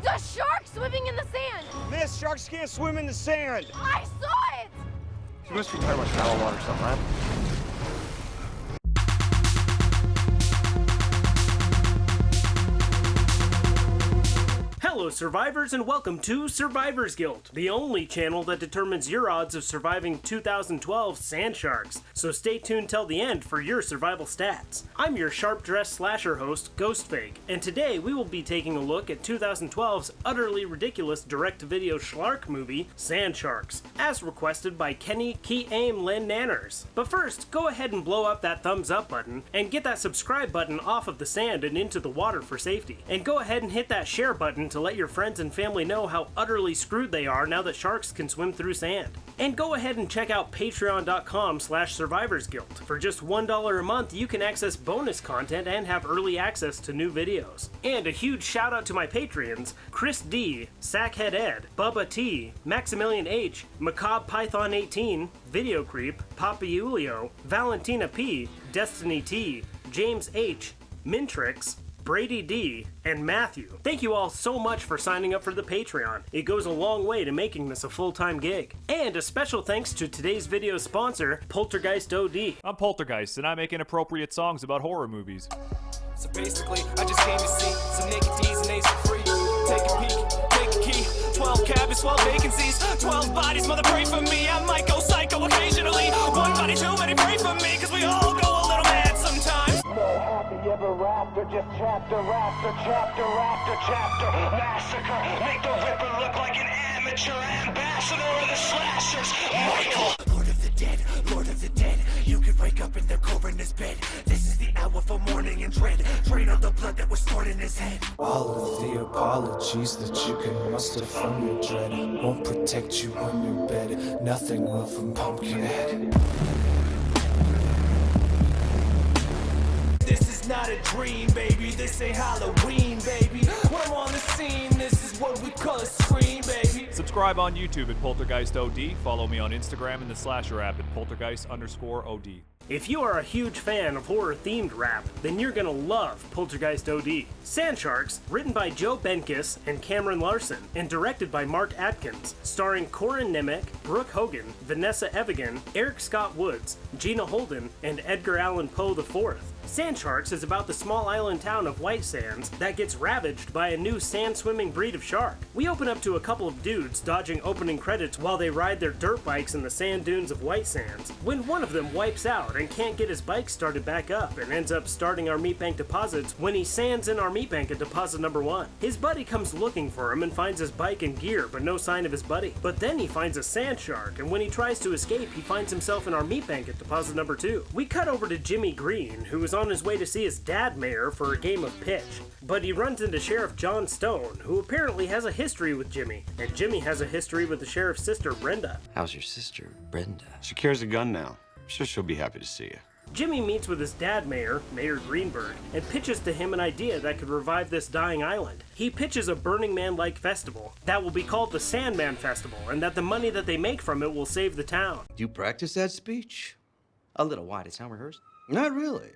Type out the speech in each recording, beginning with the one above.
a shark swimming in the sand! Miss, sharks can't swim in the sand! I saw it! You must be talking about shallow water stuff, right? Hello survivors and welcome to Survivor's Guild, the only channel that determines your odds of surviving 2012 Sand Sharks, so stay tuned till the end for your survival stats. I'm your sharp-dressed slasher host, GhostFake, and today we will be taking a look at 2012's utterly ridiculous direct-to-video Schlark movie, Sand Sharks, as requested by Kenny Key Aim Lynn Nanners. But first, go ahead and blow up that thumbs up button, and get that subscribe button off of the sand and into the water for safety. And go ahead and hit that share button to let your friends and family know how utterly screwed they are now that sharks can swim through sand. And go ahead and check out patreon.com/survivorsguild. For just $1 a month, you can access bonus content and have early access to new videos. And a huge shout out to my Patreons, Chris D, Sackhead Ed, Bubba T, Maximilian H, Macabre Python 18, Video Creep, Papa Julio, Valentina P, Destiny T, James H, Mintrix, Brady D, and Matthew. Thank you all so much for signing up for the Patreon. It goes a long way to making this a full-time gig. And a special thanks to today's video sponsor, Poltergeist OD. I'm Poltergeist, and I make inappropriate songs about horror movies. So basically, I just came to see some naked D's and A's for free. Take a peek, take a key. 12 cabins, 12 vacancies, 12 bodies, mother pray for me. I might go psycho occasionally. One body too many, pray for me, cause we all go a little mad sometimes. No happy ever after, just chapter after chapter after chapter. Massacre, make the Ripper look like an amateur ambassador of the slashers. Michael, Lord of the Dead, Lord of the Dead. You could wake up in the coroner's bed. This is the hour for mourning and dread. Drain all the blood that was stored in his head. All of the apologies that you can muster from your dread won't protect you on your bed. Nothing will from Pumpkinhead. This is not a dream, baby. This ain't Halloween, baby. When I'm on the scene, this is what we call a scream, baby. Subscribe on YouTube at Poltergeist OD. Follow me on Instagram and the Slasher app at Poltergeist_OD. If you are a huge fan of horror-themed rap, then you're gonna love Poltergeist OD. Sand Sharks, written by Joe Benkis and Cameron Larson, and directed by Mark Atkins, starring Corin Nemec, Brooke Hogan, Vanessa Evigan, Eric Scott Woods, Gina Holden, and Edgar Allan Poe IV. Sand Sharks is about the small island town of White Sands that gets ravaged by a new sand-swimming breed of shark. We open up to a couple of dudes dodging opening credits while they ride their dirt bikes in the sand dunes of White Sands, when one of them wipes out and can't get his bike started back up and ends up starting our meat bank deposits when he sands in our meat bank at deposit number 1. His buddy comes looking for him and finds his bike and gear, but no sign of his buddy. But then he finds a sand shark, and when he tries to escape, he finds himself in our meat bank at deposit number 2. We cut over to Jimmy Green, who is on his way to see his dad mayor for a game of pitch, but he runs into Sheriff John Stone, who apparently has a history with Jimmy, and Jimmy has a history with the sheriff's sister, Brenda. How's your sister, Brenda? She carries a gun now. I'm sure she'll be happy to see you. Jimmy meets with his dad mayor, Mayor Greenberg, and pitches to him an idea that could revive this dying island. He pitches a Burning Man-like festival that will be called the Sandman Festival, and that the money that they make from it will save the town. Do you practice that speech? A little. Why? Did it sound rehearsed? Not really.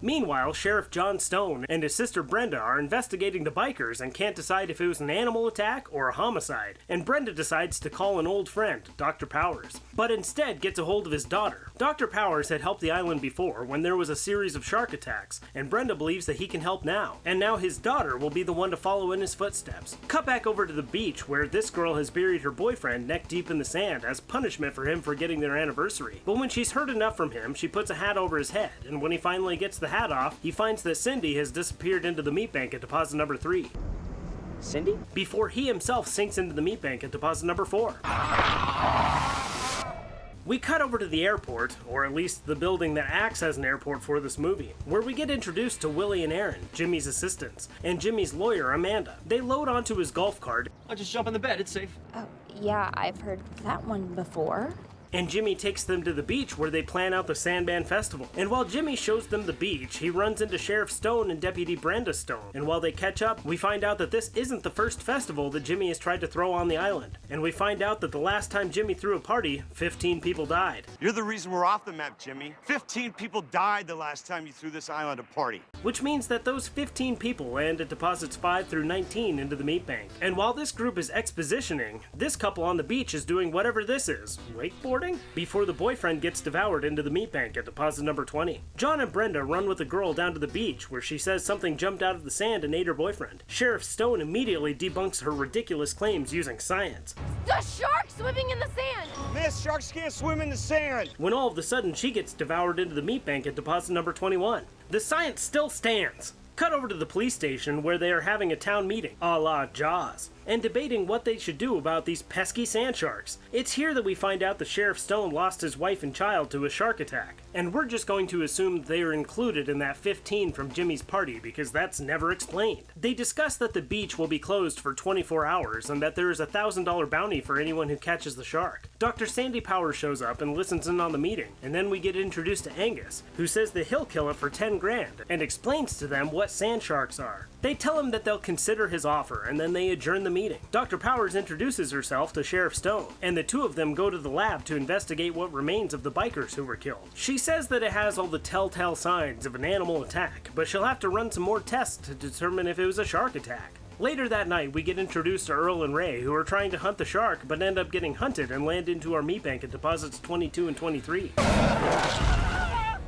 Meanwhile, Sheriff John Stone and his sister Brenda are investigating the bikers and can't decide if it was an animal attack or a homicide, and Brenda decides to call an old friend, Dr. Powers, but instead gets a hold of his daughter. Dr. Powers had helped the island before when there was a series of shark attacks, and Brenda believes that he can help now, and now his daughter will be the one to follow in his footsteps. Cut back over to the beach where this girl has buried her boyfriend neck deep in the sand as punishment for him forgetting their anniversary. But when she's heard enough from him, she puts a hat over his head, and when he finally gets the hat off, he finds that Cindy has disappeared into the meat bank at deposit number 3. Cindy? Before he himself sinks into the meat bank at deposit number 4. We cut over to the airport, or at least the building that acts as an airport for this movie, where we get introduced to Willie and Aaron, Jimmy's assistants, and Jimmy's lawyer, Amanda. They load onto his golf cart. I'll just jump in the bed, it's safe. Oh, yeah, I've heard that one before. and Jimmy takes them to the beach where they plan out the Sandman Festival. And while Jimmy shows them the beach, he runs into Sheriff Stone and Deputy Brenda Stone. And while they catch up, we find out that this isn't the first festival that Jimmy has tried to throw on the island. And we find out that the last time Jimmy threw a party, 15 people died. You're the reason we're off the map, Jimmy. 15 people died the last time you threw this island a party. Which means that those 15 people land at deposits 5 through 19 into the meat bank. And while this group is expositioning, this couple on the beach is doing whatever this is, wakeboarding? Before the boyfriend gets devoured into the meat bank at deposit number 20. John and Brenda run with the girl down to the beach where she says something jumped out of the sand and ate her boyfriend. Sheriff Stone immediately debunks her ridiculous claims using science. The shark swimming in the sand! Miss, sharks can't swim in the sand. When all of a sudden she gets devoured into the meat bank at deposit number 21. The science still stands. Cut over to the police station where they are having a town meeting, a la Jaws, and debating what they should do about these pesky sand sharks. It's here that we find out that Sheriff Stone lost his wife and child to a shark attack, and we're just going to assume they are included in that 15 from Jimmy's party because that's never explained. They discuss that the beach will be closed for 24 hours and that there is a $1,000 bounty for anyone who catches the shark. Dr. Sandy Powers shows up and listens in on the meeting, and then we get introduced to Angus, who says that he'll kill it for 10 grand, and explains to them what sand sharks are. They tell him that they'll consider his offer, and then they adjourn the meeting. Dr. Powers introduces herself to Sheriff Stone, and the two of them go to the lab to investigate what remains of the bikers who were killed. She says that it has all the telltale signs of an animal attack, but she'll have to run some more tests to determine if it was a shark attack. Later that night, we get introduced to Earl and Ray, who are trying to hunt the shark, but end up getting hunted and land into our meat bank at deposits 22 and 23.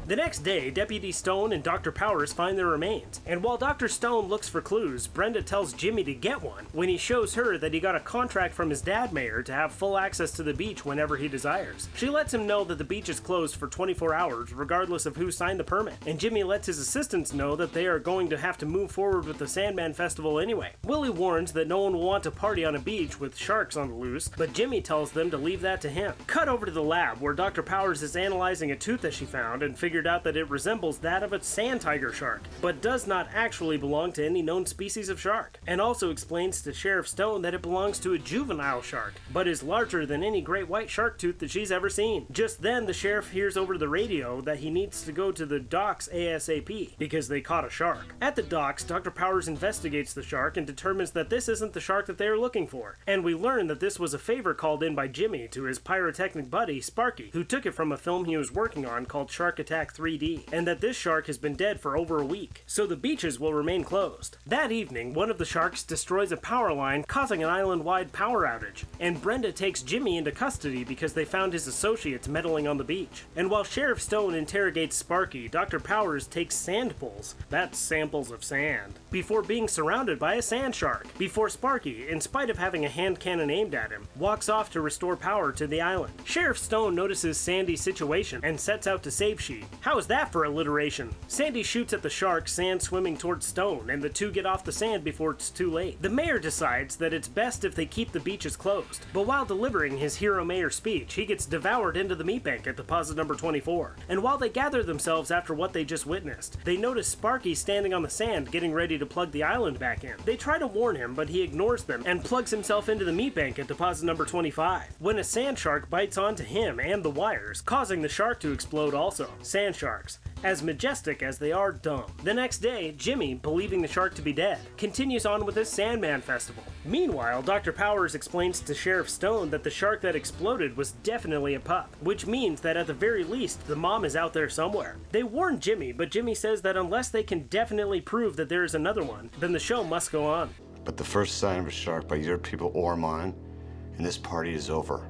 The next day, Deputy Stone and Dr. Powers find their remains, and while Dr. Stone looks for clues, Brenda tells Jimmy to get one when he shows her that he got a contract from his dad mayor to have full access to the beach whenever he desires. She lets him know that the beach is closed for 24 hours regardless of who signed the permit, and Jimmy lets his assistants know that they are going to have to move forward with the Sandman Festival anyway. Willie warns that no one will want to party on a beach with sharks on the loose, but Jimmy tells them to leave that to him. Cut over to the lab where Dr. Powers is analyzing a tooth that she found and figured out that it resembles that of a sand tiger shark, but does not actually belong to any known species of shark, and also explains to Sheriff Stone that it belongs to a juvenile shark, but is larger than any great white shark tooth that she's ever seen. Just then, the sheriff hears over the radio that he needs to go to the docks ASAP, because they caught a shark. At the docks, Dr. Powers investigates the shark and determines that this isn't the shark that they are looking for, and we learn that this was a favor called in by Jimmy to his pyrotechnic buddy, Sparky, who took it from a film he was working on called Shark Attack 3D, and that this shark has been dead for over a week, so the beaches will remain closed. That evening, one of the sharks destroys a power line, causing an island-wide power outage, and Brenda takes Jimmy into custody because they found his associates meddling on the beach. And while Sheriff Stone interrogates Sparky, Dr. Powers takes sand pulls, that's samples of sand, before being surrounded by a sand shark, before Sparky, in spite of having a hand cannon aimed at him, walks off to restore power to the island. Sheriff Stone notices Sandy's situation and sets out to save she. How is that for alliteration? Sandy shoots at the shark, sand swimming towards Stone, and the two get off the sand before it's too late. The mayor decides that it's best if they keep the beaches closed, but while delivering his hero mayor speech, he gets devoured into the meat bank at deposit number 24. And while they gather themselves after what they just witnessed, they notice Sparky standing on the sand getting ready to plug the island back in. They try to warn him, but he ignores them and plugs himself into the meat bank at deposit number 25, when a sand shark bites onto him and the wires, causing the shark to explode also. Sand sharks, as majestic as they are dumb. The next day, Jimmy, believing the shark to be dead, continues on with his Sandman Festival. Meanwhile, Dr. Powers explains to Sheriff Stone that the shark that exploded was definitely a pup, which means that at the very least, the mom is out there somewhere. They warn Jimmy, but Jimmy says that unless they can definitely prove that there is another one, then the show must go on. But the first sign of a shark by your people or mine, and this party is over.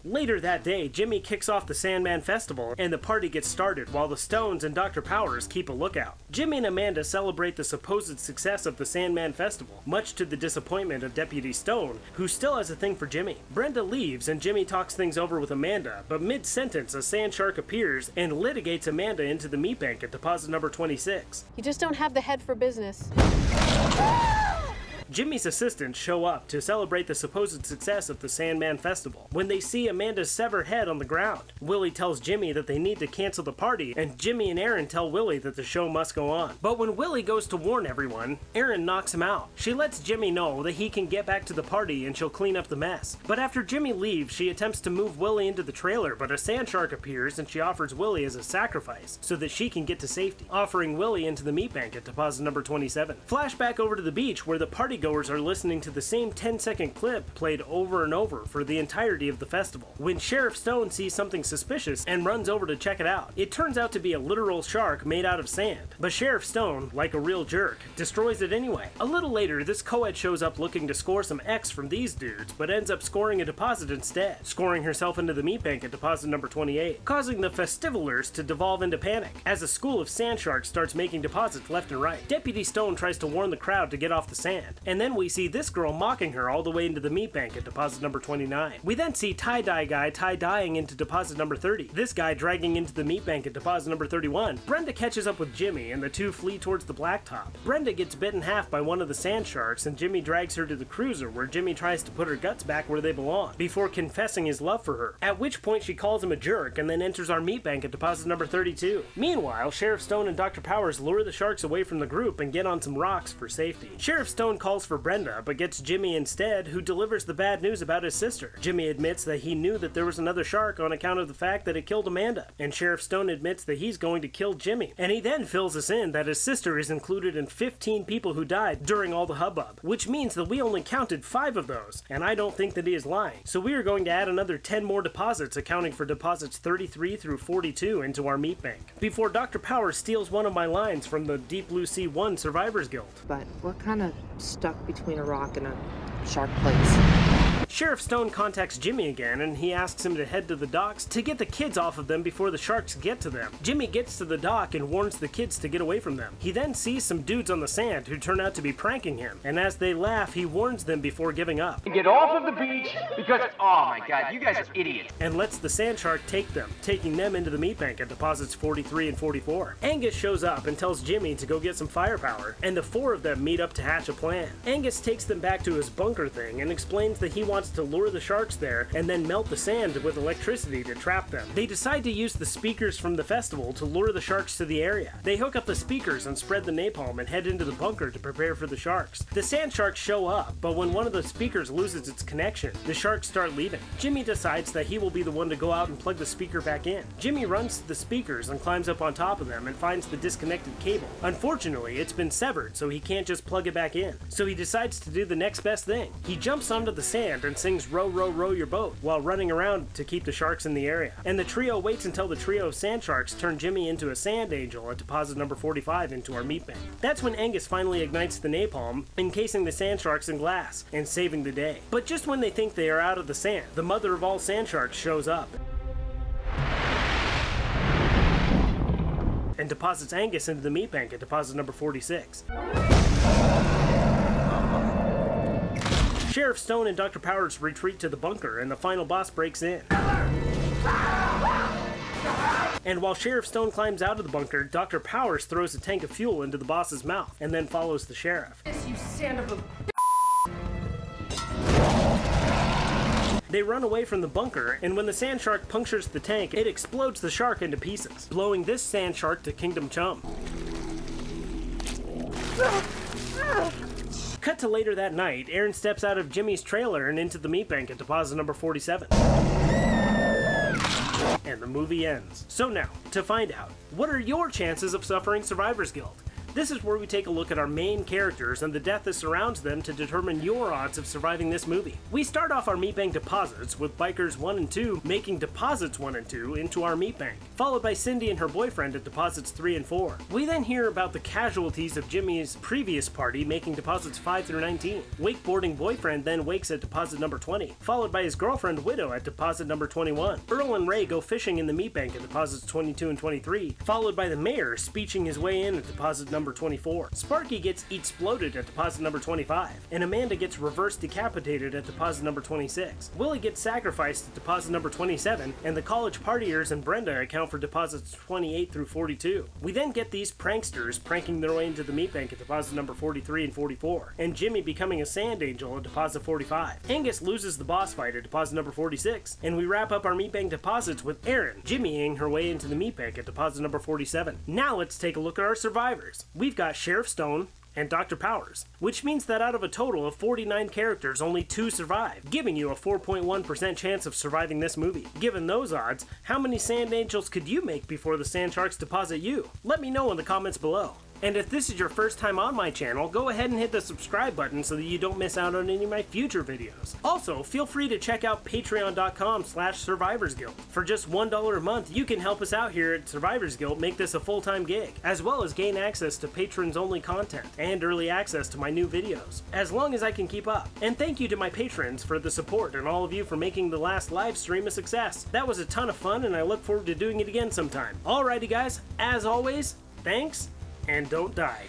Later that day, Jimmy kicks off the Sandman Festival, and the party gets started while the Stones and Dr. Powers keep a lookout. Jimmy and Amanda celebrate the supposed success of the Sandman Festival, much to the disappointment of Deputy Stone, who still has a thing for Jimmy. Brenda leaves, and Jimmy talks things over with Amanda, but mid-sentence, a sand shark appears and litigates Amanda into the meat bank at deposit number 26. You just don't have the head for business. Jimmy's assistants show up to celebrate the supposed success of the Sandman Festival when they see Amanda's severed head on the ground. Willie tells Jimmy that they need to cancel the party, and Jimmy and Aaron tell Willie that the show must go on. But when Willie goes to warn everyone, Aaron knocks him out. She lets Jimmy know that he can get back to the party and she'll clean up the mess. But after Jimmy leaves, she attempts to move Willie into the trailer, but a sand shark appears and she offers Willie as a sacrifice so that she can get to safety, offering Willie into the meat bank at deposit number 27. Flashback over to the beach where the partygoers are listening to the same 10-second clip played over and over for the entirety of the festival, when Sheriff Stone sees something suspicious and runs over to check it out. It turns out to be a literal shark made out of sand, but Sheriff Stone, like a real jerk, destroys it anyway. A little later, this co-ed shows up looking to score some X from these dudes, but ends up scoring a deposit instead, scoring herself into the meat bank at deposit number 28, causing the festivalers to devolve into panic as a school of sand sharks starts making deposits left and right. Deputy Stone tries to warn the crowd to get off the sand, and then we see this girl mocking her all the way into the meat bank at deposit number 29. We then see tie-dye guy tie-dyeing into deposit number 30, this guy dragging into the meat bank at deposit number 31. Brenda catches up with Jimmy and the two flee towards the blacktop. Brenda gets bit in half by one of the sand sharks and Jimmy drags her to the cruiser where Jimmy tries to put her guts back where they belong before confessing his love for her, at which point she calls him a jerk and then enters our meat bank at deposit number 32. Meanwhile, Sheriff Stone and Dr. Powers lure the sharks away from the group and get on some rocks for safety. Sheriff Stone calls for Brenda but gets Jimmy instead, who delivers the bad news about his sister. Jimmy admits that he knew that there was another shark on account of the fact that it killed Amanda, and Sheriff Stone admits that he's going to kill Jimmy, and he then fills us in that his sister is included in 15 people who died during all the hubbub, which means that we only counted 5 of those, and I don't think that he is lying. So we are going to add another 10 more deposits, accounting for deposits 33 through 42 into our meat bank, before Dr. Powers steals one of my lines from the Deep Blue Sea 1 Survivors Guild. But we're kind of stuck between a rock and a shark place. Sheriff Stone contacts Jimmy again, and he asks him to head to the docks to get the kids off of them before the sharks get to them. Jimmy gets to the dock and warns the kids to get away from them. He then sees some dudes on the sand who turn out to be pranking him, and as they laugh, he warns them before giving up. Get off of the beach because, oh my god, you guys are idiots. And lets the sand shark take them, taking them into the meat bank at deposits 43 and 44. Angus shows up and tells Jimmy to go get some firepower, and the 4 of them meet up to hatch a plan. Angus takes them back to his bunker thing and explains that he wants to lure the sharks there and then melt the sand with electricity to trap them. They decide to use the speakers from the festival to lure the sharks to the area. They hook up the speakers and spread the napalm and head into the bunker to prepare for the sharks. The sand sharks show up, but when one of the speakers loses its connection, the sharks start leaving. Jimmy decides that he will be the one to go out and plug the speaker back in. Jimmy runs to the speakers and climbs up on top of them and finds the disconnected cable. Unfortunately, it's been severed, so he can't just plug it back in. So he decides to do the next best thing. He jumps onto the sand and sings "Row, row, row your boat" while running around to keep the sharks in the area. And the trio waits until the trio of sand sharks turn Jimmy into a sand angel at deposit number 45 into our meat bank. That's when Angus finally ignites the napalm, encasing the sand sharks in glass and saving the day. But just when they think they are out of the sand, the mother of all sand sharks shows up and deposits Angus into the meat bank at deposit number 46. Sheriff Stone and Dr. Powers retreat to the bunker, and the final boss breaks in. And while Sheriff Stone climbs out of the bunker, Dr. Powers throws a tank of fuel into the boss's mouth, and then follows the sheriff. You son of a... They run away from the bunker, and when the sand shark punctures the tank, it explodes the shark into pieces, blowing this sand shark to Kingdom Chum. Cut to later that night, Aaron steps out of Jimmy's trailer and into the meat bank at deposit number 47. And the movie ends. So now, to find out, what are your chances of suffering Survivor's Guild? This is where we take a look at our main characters and the death that surrounds them to determine your odds of surviving this movie. We start off our meat bank deposits with Bikers 1 and 2 making deposits 1 and 2 into our meat bank, followed by Cindy and her boyfriend at deposits 3 and 4. We then hear about the casualties of Jimmy's previous party making deposits 5 through 19. Wakeboarding boyfriend then wakes at deposit number 20, followed by his girlfriend Widow at deposit number 21. Earl and Ray go fishing in the meat bank at deposits 22 and 23, followed by the mayor speeching his way in at deposit number number 24. Sparky gets exploded at deposit number 25, and Amanda gets reverse decapitated at deposit number 26. Willie gets sacrificed at deposit number 27, and the college partiers and Brenda account for deposits 28 through 42. We then get these pranksters pranking their way into the meat bank at deposit number 43 and 44, and Jimmy becoming a sand angel at deposit 45. Angus loses the boss fight at deposit number 46, and we wrap up our meat bank deposits with Erin jimmying her way into the meat bank at deposit number 47. Now let's take a look at our survivors. We've got Sheriff Stone and Dr. Powers, which means that out of a total of 49 characters, only 2 survive, giving you a 4.1% chance of surviving this movie. Given those odds, how many Sand Angels could you make before the Sand Sharks deposit you? Let me know in the comments below. And if this is your first time on my channel, go ahead and hit the subscribe button so that you don't miss out on any of my future videos. Also, feel free to check out patreon.com/survivorsguild. For just $1 a month, you can help us out here at Survivors Guild make this a full-time gig, as well as gain access to patrons-only content and early access to my new videos, as long as I can keep up. And thank you to my patrons for the support and all of you for making the last live stream a success. That was a ton of fun and I look forward to doing it again sometime. Alrighty guys, as always, thanks, and don't die.